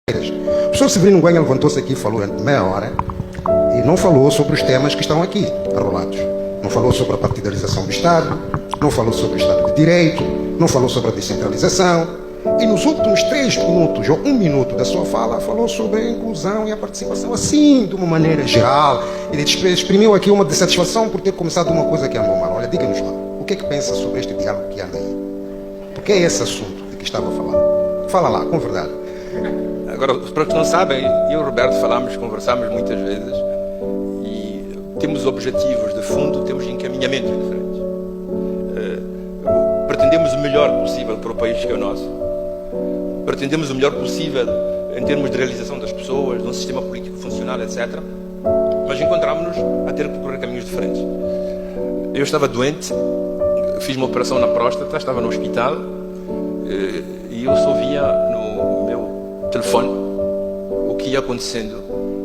O professor Severino Guanha levantou-se aqui e falou durante meia hora e não falou sobre os temas que estão aqui arrolados. Não falou sobre a partidarização do Estado, não falou sobre o Estado de Direito, não falou sobre a descentralização. E nos últimos 3 minutos ou 1 minuto da sua fala, falou sobre a inclusão e a participação, assim, de uma maneira geral. Ele exprimiu aqui uma dissatisfação por ter começado uma coisa que andou mal. Olha, diga-nos lá, o que é que pensa sobre este diálogo que anda aí? Porque é esse assunto de que estava a falar. Fala lá, com verdade. Agora, para os que não sabem, eu e o Roberto conversámos muitas vezes e temos objetivos de fundo, temos encaminhamentos diferentes. Pretendemos o melhor possível para o país que é o nosso. Pretendemos o melhor possível em termos de realização das pessoas, de um sistema político funcional, etc. Mas encontramos-nos a ter que percorrer caminhos diferentes. Eu estava doente, fiz uma operação na próstata, estava no hospital e eu só via no meu telefone o que ia acontecendo.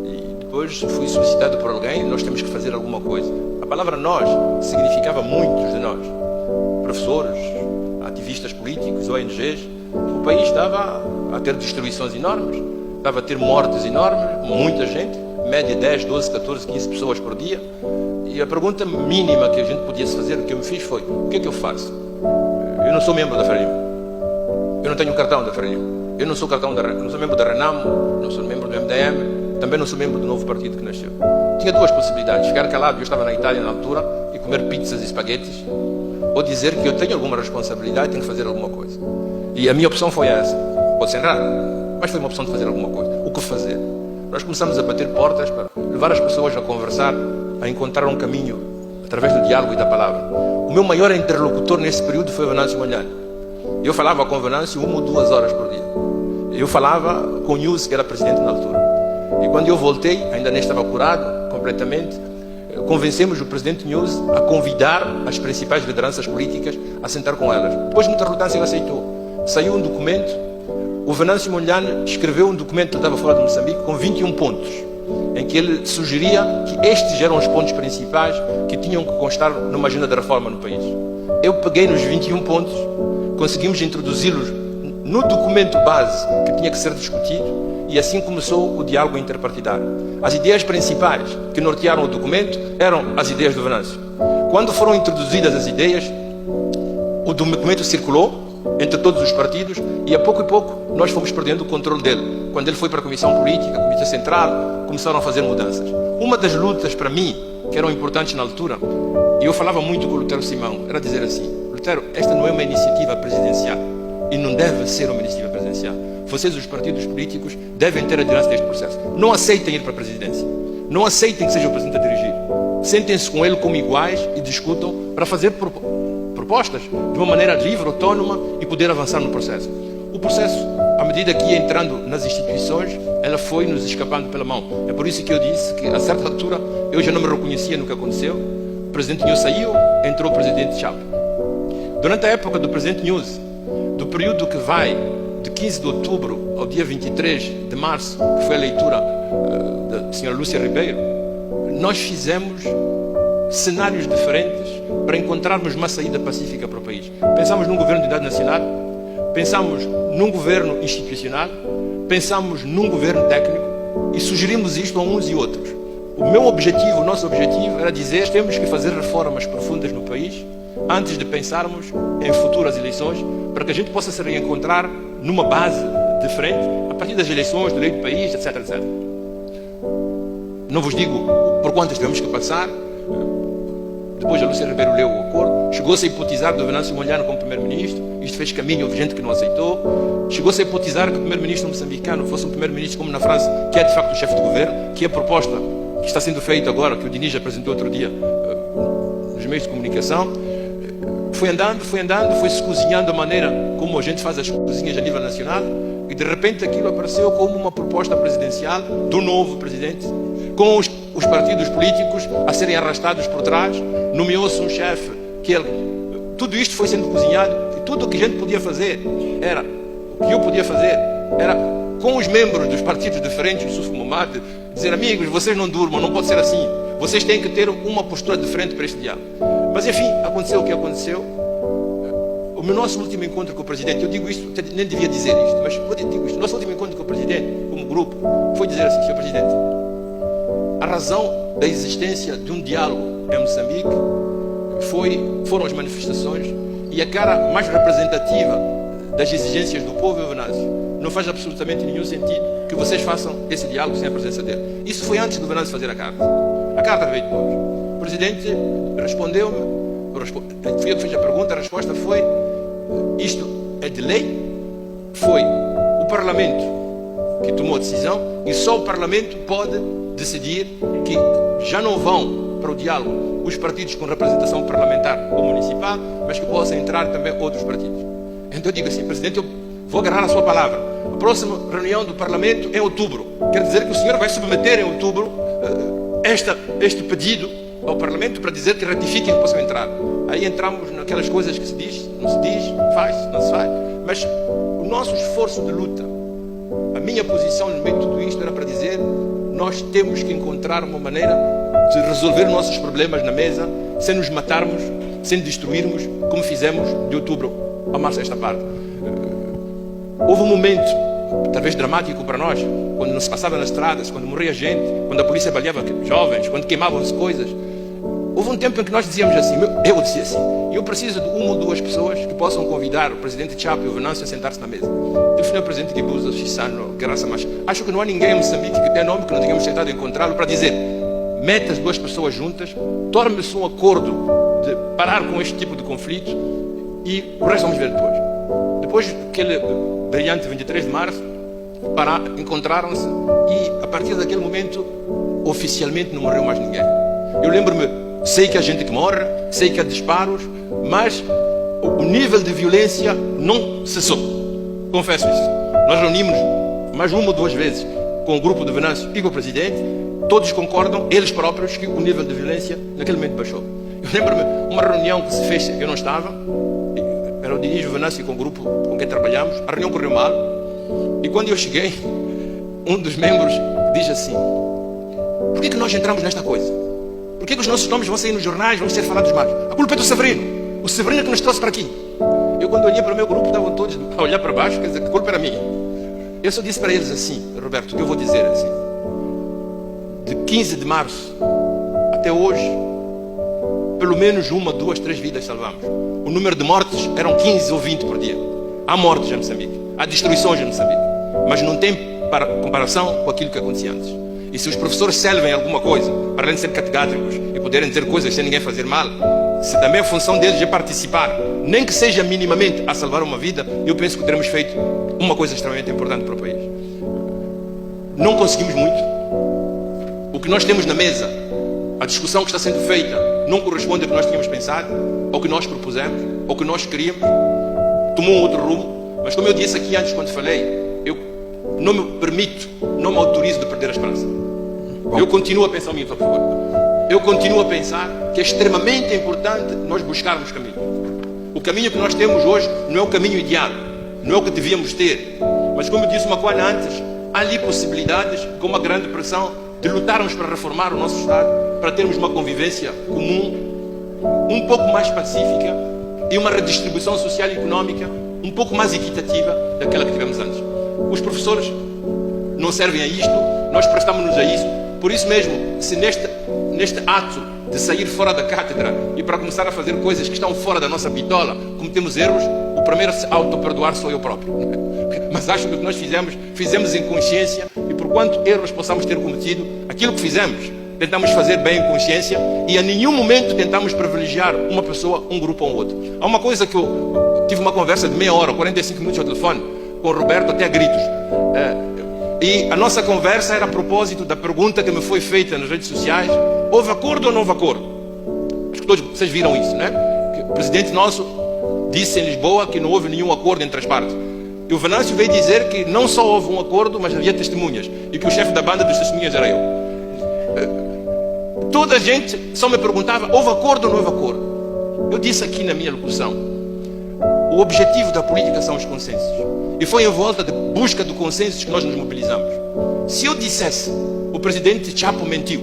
E depois fui solicitado por alguém, nós temos que fazer alguma coisa. A palavra nós significava muitos de nós. Professores, ativistas políticos, ONGs. O país estava a ter destruições enormes, estava a ter mortes enormes, muita gente, média 10, 12, 14, 15 pessoas por dia. E a pergunta mínima que a gente podia se fazer, o que eu me fiz foi: o que é que eu faço? Eu não sou membro da FRELIM, eu não tenho cartão da FRELIM, eu não sou não sou membro da RENAM, não sou membro do MDM, também não sou membro do novo partido que nasceu. Tinha 2 possibilidades: ficar calado, eu estava na Itália na altura, e comer pizzas e espaguetes, ou dizer que eu tenho alguma responsabilidade e tenho que fazer alguma coisa. E a minha opção foi essa. Pode ser raro, mas foi uma opção de fazer alguma coisa. O que fazer? Nós começamos a bater portas para levar as pessoas a conversar, a encontrar um caminho através do diálogo e da palavra. O meu maior interlocutor nesse período foi o Venâncio Mondlane. Eu falava com o Venâncio 1 ou 2 horas por dia. Eu falava com o News, que era presidente na altura. E quando eu voltei, ainda nem estava curado completamente, convencemos o presidente News a convidar as principais lideranças políticas a sentar com elas. Depois, muita relutância, ele aceitou. Saiu um documento, o Venâncio Mondlane escreveu um documento que estava fora de Moçambique com 21 pontos, em que ele sugeria que estes eram os pontos principais que tinham que constar numa agenda de reforma no país. Eu peguei nos 21 pontos, conseguimos introduzi-los no documento base que tinha que ser discutido, e assim começou o diálogo interpartidário. As ideias principais que nortearam o documento eram as ideias do Venâncio. Quando foram introduzidas as ideias, o documento circulou entre todos os partidos e a pouco e pouco nós fomos perdendo o controle dele. Quando ele foi para a Comissão Política, a Comissão Central, começaram a fazer mudanças. Uma das lutas para mim, que eram importantes na altura, e eu falava muito com o Lutero Simão, era dizer assim: Lutero, esta não é uma iniciativa presidencial e não deve ser uma iniciativa presidencial. Vocês, os partidos políticos, devem ter a liderança deste processo. Não aceitem ir para a presidência. Não aceitem que seja o presidente a dirigir. Sentem-se com ele como iguais e discutam para fazer propostas de uma maneira livre, autônoma e poder avançar no processo. O processo, à medida que ia entrando nas instituições, ela foi nos escapando pela mão. É por isso que eu disse que, a certa altura, eu já não me reconhecia no que aconteceu. O presidente News saiu, entrou o presidente Chapa. Durante a época do presidente News, do período que vai de 15 de outubro ao dia 23 de março, que foi a leitura da senhora Lúcia Ribeiro, nós fizemos cenários diferentes para encontrarmos uma saída pacífica para o país. Pensámos num governo de unidade nacional, pensámos num governo institucional, pensámos num governo técnico e sugerimos isto a uns e outros. O nosso objetivo era dizer que temos que fazer reformas profundas no país antes de pensarmos em futuras eleições, para que a gente possa se reencontrar numa base diferente a partir das eleições, do lei do país, etc, etc. Não vos digo por quantas tivemos que passar. Depois a Lúcia Ribeiro leu o acordo, chegou-se a hipotizar do Venâncio Mondlane como primeiro-ministro. Isto fez caminho, houve gente que não aceitou. Chegou-se a hipotizar que o primeiro-ministro moçambicano fosse um primeiro-ministro como na França, que é de facto o chefe de governo, que é a proposta que está sendo feita agora, que o Diniz apresentou outro dia nos meios de comunicação. Foi andando, foi-se cozinhando a maneira como a gente faz as cozinhas a nível nacional, e de repente aquilo apareceu como uma proposta presidencial do novo presidente, com os partidos políticos a serem arrastados por trás. Nomeou-se um chefe que ele... Tudo isto foi sendo cozinhado, e tudo o que a gente podia fazer era... O que eu podia fazer era, com os membros dos partidos diferentes, o Yusuf Momad, dizer: amigos, vocês não durmam, não pode ser assim. Vocês têm que ter uma postura diferente para este diálogo. Mas enfim, aconteceu o que aconteceu. O nosso último encontro com o presidente, eu digo isto, nem devia dizer isto, mas eu digo isto: o nosso último encontro com o presidente, o grupo, foi dizer assim: Sr. Presidente, a razão da existência de um diálogo em Moçambique foram as manifestações, e a cara mais representativa das exigências do povo é o Venâncio. Não faz absolutamente nenhum sentido que vocês façam esse diálogo sem a presença dele. Isso foi antes do Venâncio fazer a carta. A carta veio depois. O Presidente respondeu-me, fui eu que fiz a pergunta, a resposta foi: isto é de lei, foi o Parlamento que tomou a decisão, e só o Parlamento pode decidir que já não vão para o diálogo os partidos com representação parlamentar ou municipal, mas que possam entrar também outros partidos. Então eu digo assim: Presidente, eu vou agarrar a sua palavra. A próxima reunião do Parlamento é em outubro. Quer dizer que o senhor vai submeter em outubro este pedido ao Parlamento para dizer que ratifiquem que possam entrar. Aí entramos naquelas coisas que se diz, não se diz, faz, não se faz. Mas o nosso esforço de luta, a minha posição no meio de tudo isto era para dizer: nós temos que encontrar uma maneira de resolver nossos problemas na mesa, sem nos matarmos, sem destruirmos, como fizemos de outubro a março esta parte. Houve um momento, talvez dramático para nós, quando não se passava nas estradas, quando morria gente, quando a polícia baleava jovens, quando queimavam-se coisas. Houve um tempo em que nós dizíamos assim, eu dizia assim: eu preciso de uma ou duas pessoas que possam convidar o Presidente Chapo e o Venâncio a sentar-se na mesa. Telefonei ao Presidente Guebuza, Chissano, Graça, mas acho que não há ninguém em Moçambique que tenha nome que não tenhamos tentado encontrá-lo para dizer: mete as duas pessoas juntas, torne-se um acordo de parar com este tipo de conflito e o resto vamos ver depois. Depois daquele brilhante 23 de março, encontraram-se e a partir daquele momento oficialmente não morreu mais ninguém. Eu lembro-me, sei que há gente que morre, sei que há disparos, mas o nível de violência não cessou. Confesso isso. Nós reunimos mais uma ou duas vezes com o grupo do Venâncio e com o Presidente. Todos concordam, eles próprios, que o nível de violência naquele momento baixou. Eu lembro-me uma reunião que se fez, eu não estava, era o Diniz, o Venâncio com o grupo com quem trabalhamos. A reunião correu mal e quando eu cheguei, um dos membros diz assim: por que nós entramos nesta coisa? Por que os nossos nomes vão sair nos jornais, vão ser falados mais? A culpa é do Severino. O Severino é que nos trouxe para aqui. Eu, quando olhei para o meu grupo, estavam todos a olhar para baixo, quer dizer que a culpa era minha. Eu só disse para eles assim: Roberto, o que eu vou dizer assim, de 15 de março até hoje, pelo menos uma, duas, três vidas salvamos. O número de mortes eram 15 ou 20 por dia. Há mortes em Moçambique, há destruições em Moçambique, mas não tem comparação com aquilo que acontecia antes. E se os professores servem alguma coisa, para além de ser catedráticos e poderem dizer coisas sem ninguém fazer mal, se também a função deles é participar, nem que seja minimamente a salvar uma vida, eu penso que teremos feito uma coisa extremamente importante para o país. Não conseguimos muito. O que nós temos na mesa, a discussão que está sendo feita, não corresponde ao que nós tínhamos pensado, ao que nós propusemos, ao que nós queríamos. Tomou um outro rumo, mas como eu disse aqui antes quando falei, eu não me permito, não me autorizo de perder a esperança. Eu continuo a pensar, por favor. Eu continuo a pensar que é extremamente importante nós buscarmos caminho. O caminho que nós temos hoje não é o caminho ideal, não é o que devíamos ter. Mas como eu disse uma coisa antes, há ali possibilidades, com uma grande pressão, de lutarmos para reformar o nosso Estado, para termos uma convivência comum, um pouco mais pacífica e uma redistribuição social e económica um pouco mais equitativa daquela que tivemos antes. Os professores não servem a isto, nós prestamos-nos a isso. Por isso mesmo, se neste ato de sair fora da cátedra e para começar a fazer coisas que estão fora da nossa bitola, cometemos erros, o primeiro a se auto-perdoar sou eu próprio. Mas acho que o que nós fizemos em consciência, e por quanto erros possamos ter cometido, aquilo que fizemos, tentamos fazer bem em consciência e a nenhum momento tentamos privilegiar uma pessoa, um grupo ou um outro. Há uma coisa que eu tive uma conversa de meia hora, 45 minutos ao telefone, com o Roberto até a gritos. E a nossa conversa era a propósito da pergunta que me foi feita nas redes sociais: houve acordo ou não houve acordo? Acho que todos vocês viram isso, né? Que o presidente nosso disse em Lisboa que não houve nenhum acordo entre as partes. E o Venâncio veio dizer que não só houve um acordo, mas havia testemunhas. E que o chefe da banda dos testemunhas era eu. Toda a gente só me perguntava: houve acordo ou não houve acordo? Eu disse aqui na minha locução: o objetivo da política são os consensos. E foi em volta de busca de consensos que nós nos mobilizamos. Se eu dissesse o presidente Chapo mentiu,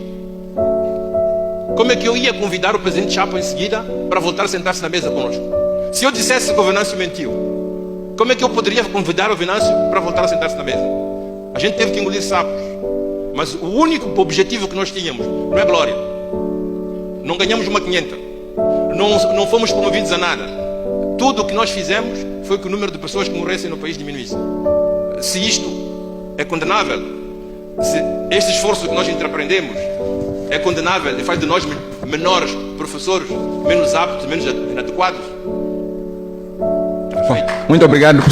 como é que eu ia convidar o presidente Chapo em seguida para voltar a sentar-se na mesa conosco? Se eu dissesse que o Venâncio mentiu, como é que eu poderia convidar o Venâncio para voltar a sentar-se na mesa? A gente teve que engolir sapos. Mas o único objetivo que nós tínhamos não é glória. Não ganhamos uma 500. Não fomos promovidos a nada. Tudo o que nós fizemos foi que o número de pessoas que morressem no país diminuísse. Se isto é condenável, se este esforço que nós entrepreendemos é condenável e faz de nós menores professores, menos aptos, menos adequados. Muito obrigado.